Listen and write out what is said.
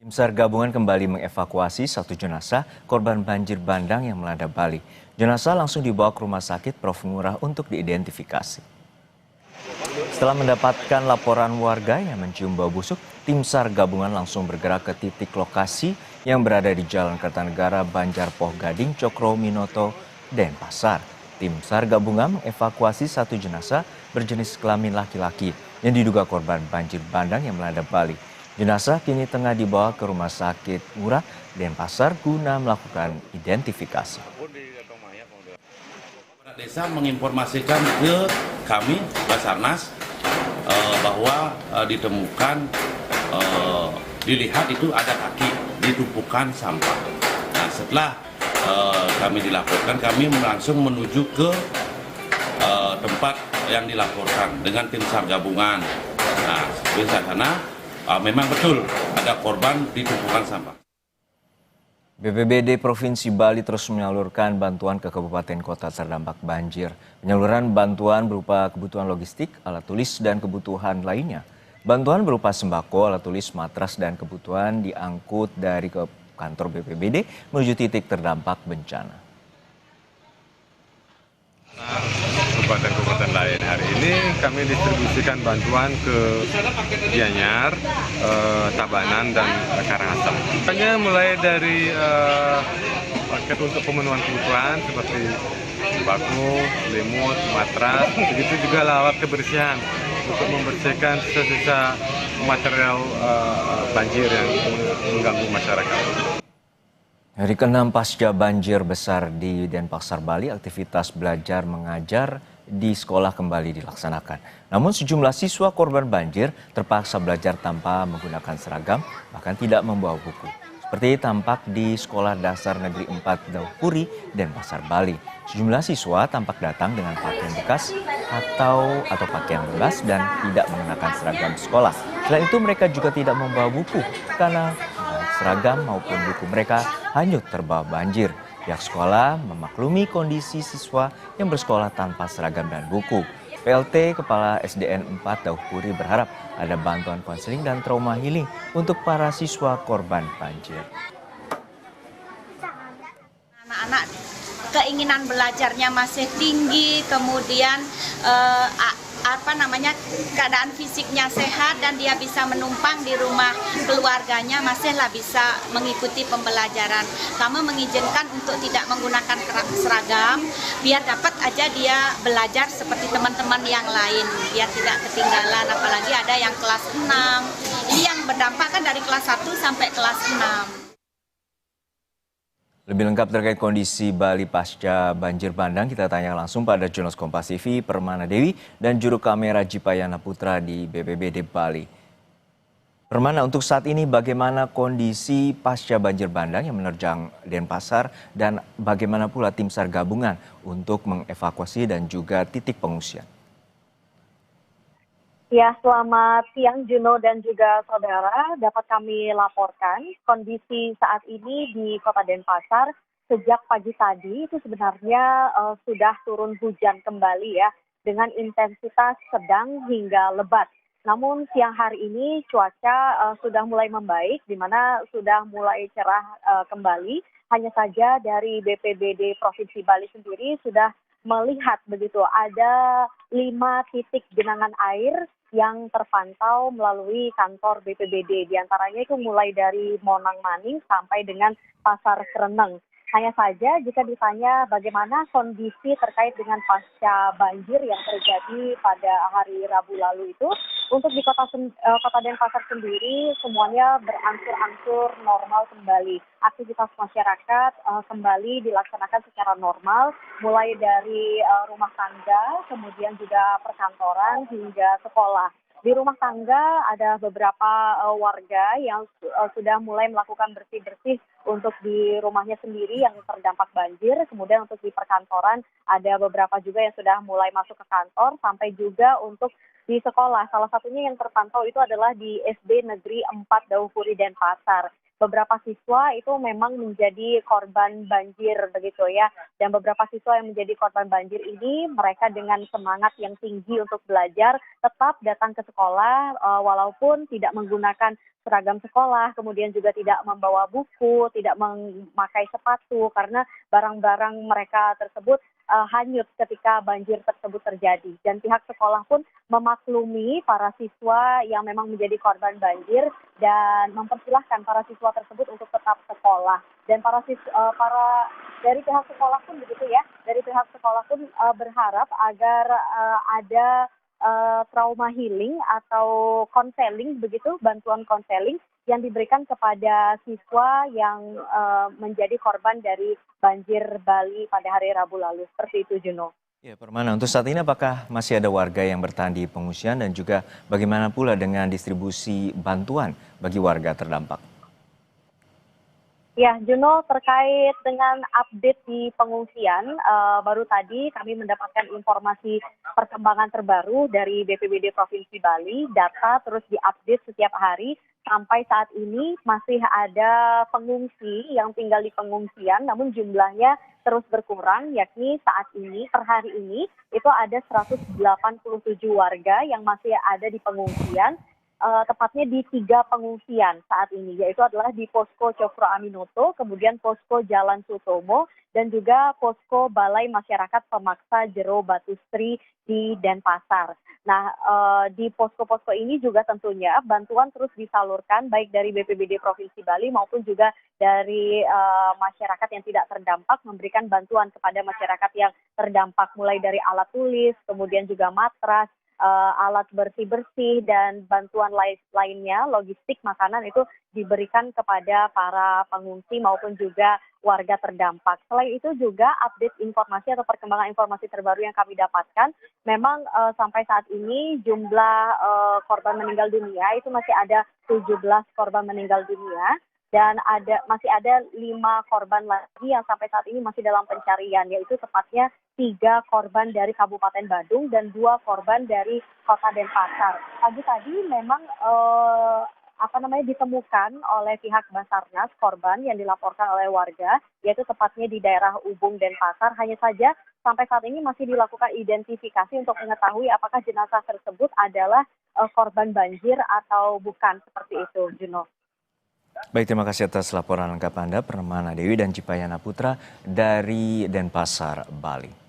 Tim SAR gabungan kembali mengevakuasi satu jenazah korban banjir bandang yang melanda Bali. Jenazah langsung dibawa ke Rumah Sakit Prof. Ngurah untuk diidentifikasi. Setelah mendapatkan laporan warga yang mencium bau busuk, tim SAR gabungan langsung bergerak ke titik lokasi yang berada di Jalan Kertanegara, Banjarpoh Gading, Cokro Minoto, Denpasar. Tim SAR gabungan mengevakuasi satu jenazah berjenis kelamin laki-laki yang diduga korban banjir bandang yang melanda Bali. Jenazah kini tengah dibawa ke Rumah Sakit Ngurah, Denpasar guna melakukan identifikasi. Desa menginformasikan ke kami Basarnas bahwa ditemukan dilihat itu ada kaki di tumpukan sampah. Nah, setelah kami dilaporkan, kami langsung menuju ke tempat yang dilaporkan dengan tim SAR gabungan. Nah, di sana memang betul ada korban di tumpukan sampah. BPBD Provinsi Bali terus menyalurkan bantuan ke kabupaten kota terdampak banjir. Penyaluran bantuan berupa kebutuhan logistik, alat tulis, dan kebutuhan lainnya. Bantuan berupa sembako, alat tulis, matras, dan kebutuhan diangkut dari ke kantor BPBD menuju titik terdampak bencana. Kabupaten-kabupaten lain. Hari ini kami distribusikan bantuan ke Gianyar, Tabanan, dan Karangasem. Hanya mulai dari paket untuk pemenuhan kebutuhan seperti sembako, selimut, matras, begitu juga alat kebersihan untuk membersihkan sisa-sisa material banjir yang mengganggu masyarakat. Hari ke-6 pasca banjir besar di Denpasar, Bali, aktivitas belajar mengajar di sekolah kembali dilaksanakan. Namun sejumlah siswa korban banjir terpaksa belajar tanpa menggunakan seragam, bahkan tidak membawa buku. Seperti tampak di Sekolah Dasar Negeri 4 Daupuri, Denpasar, Bali. Sejumlah siswa tampak datang dengan pakaian bekas atau pakaian bebas dan tidak mengenakan seragam sekolah. Selain itu mereka juga tidak membawa buku karena seragam maupun buku mereka hanyut terbawa banjir. Pihak sekolah memaklumi kondisi siswa yang bersekolah tanpa seragam dan buku. PLT Kepala SDN 4 Daupuri berharap ada bantuan konseling dan trauma healing untuk para siswa korban banjir. Anak-anak keinginan belajarnya masih tinggi, kemudian keadaan fisiknya sehat dan dia bisa menumpang di rumah keluarganya, masihlah bisa mengikuti pembelajaran. Kami mengizinkan untuk tidak menggunakan seragam biar dapat aja dia belajar seperti teman-teman yang lain, biar tidak ketinggalan, apalagi ada yang kelas 6. Ini yang berdampak kan dari kelas 1 sampai kelas 6. Lebih lengkap terkait kondisi Bali pasca banjir bandang, kita tanya langsung pada jurnalis Kompas TV Permana Dewi dan juru kamera Jipayana Putra di BPBD Bali. Permana, untuk saat ini bagaimana kondisi pasca banjir bandang yang menerjang Denpasar dan bagaimana pula tim SAR gabungan untuk mengevakuasi dan juga titik pengungsian? Ya, selamat siang Juno dan juga saudara. Dapat kami laporkan kondisi saat ini di Kota Denpasar sejak pagi tadi itu sebenarnya sudah turun hujan kembali ya dengan intensitas sedang hingga lebat. Namun siang hari ini cuaca sudah mulai membaik di mana sudah mulai cerah kembali. Hanya saja dari BPBD Provinsi Bali sendiri sudah melihat begitu ada 5 titik genangan air yang terpantau melalui kantor BPBD. Di antaranya itu mulai dari Monang Maning sampai dengan Pasar Kereneng. Hanya saja jika ditanya bagaimana kondisi terkait dengan pasca banjir yang terjadi pada hari Rabu lalu itu, untuk di Kota Denpasar sendiri semuanya berangsur-angsur normal kembali. Aktivitas masyarakat kembali dilaksanakan secara normal, mulai dari rumah tangga, kemudian juga perkantoran hingga sekolah. Di rumah tangga ada beberapa warga yang sudah mulai melakukan bersih-bersih untuk di rumahnya sendiri yang terdampak banjir. Kemudian untuk di perkantoran ada beberapa juga yang sudah mulai masuk ke kantor, sampai juga untuk di sekolah. Salah satunya yang terpantau itu adalah di SD Negeri 4 Daupuri Denpasar. beberapa siswa itu memang menjadi korban banjir begitu ya. Dan beberapa siswa yang menjadi korban banjir ini mereka dengan semangat yang tinggi untuk belajar tetap datang ke sekolah walaupun tidak menggunakan seragam sekolah, kemudian juga tidak membawa buku, tidak memakai sepatu karena barang-barang mereka tersebut hanyut ketika banjir tersebut terjadi. Dan pihak sekolah pun memaklumi para siswa yang memang menjadi korban banjir dan mempersilahkan para siswa tersebut untuk tetap sekolah. Dan dari pihak sekolah pun begitu ya, dari pihak sekolah pun berharap agar ada trauma healing atau konseling begitu, bantuan konseling yang diberikan kepada siswa yang menjadi korban dari banjir Bali pada hari Rabu lalu. Seperti itu, Juno. Ya, Permana, untuk saat ini apakah masih ada warga yang bertahan di pengungsian dan juga bagaimana pula dengan distribusi bantuan bagi warga terdampak? Ya, Juno, terkait dengan update di pengungsian, baru tadi kami mendapatkan informasi perkembangan terbaru dari BPBD Provinsi Bali. Data terus diupdate setiap hari. Sampai saat ini masih ada pengungsi yang tinggal di pengungsian, namun jumlahnya terus berkurang, yakni saat ini, per hari ini, itu ada 187 warga yang masih ada di pengungsian. Tepatnya di 3 pengungsian saat ini, yaitu adalah di Posko Cokro Aminoto, kemudian Posko Jalan Sutomo, dan juga Posko Balai Masyarakat Pemaksa Jero Batustri di Denpasar. Nah, di posko-posko ini juga tentunya bantuan terus disalurkan baik dari BPBD Provinsi Bali maupun juga dari masyarakat yang tidak terdampak, memberikan bantuan kepada masyarakat yang terdampak mulai dari alat tulis, kemudian juga matras, alat bersih-bersih dan bantuan lainnya, logistik makanan itu diberikan kepada para pengungsi maupun juga warga terdampak. Selain itu juga update informasi atau perkembangan informasi terbaru yang kami dapatkan, memang sampai saat ini jumlah korban meninggal dunia itu masih ada 17 korban meninggal dunia. Dan masih ada 5 korban lagi yang sampai saat ini masih dalam pencarian, yaitu tepatnya 3 korban dari Kabupaten Badung dan 2 korban dari Kota Denpasar. Pagi tadi memang ditemukan oleh pihak Basarnas korban yang dilaporkan oleh warga, yaitu tepatnya di daerah Ubung Denpasar. Hanya saja sampai saat ini masih dilakukan identifikasi untuk mengetahui apakah jenazah tersebut adalah korban banjir atau bukan, seperti itu, Juno. Baik, terima kasih atas laporan lengkap Anda, Permana Dewi dan Cipayana Putra dari Denpasar, Bali.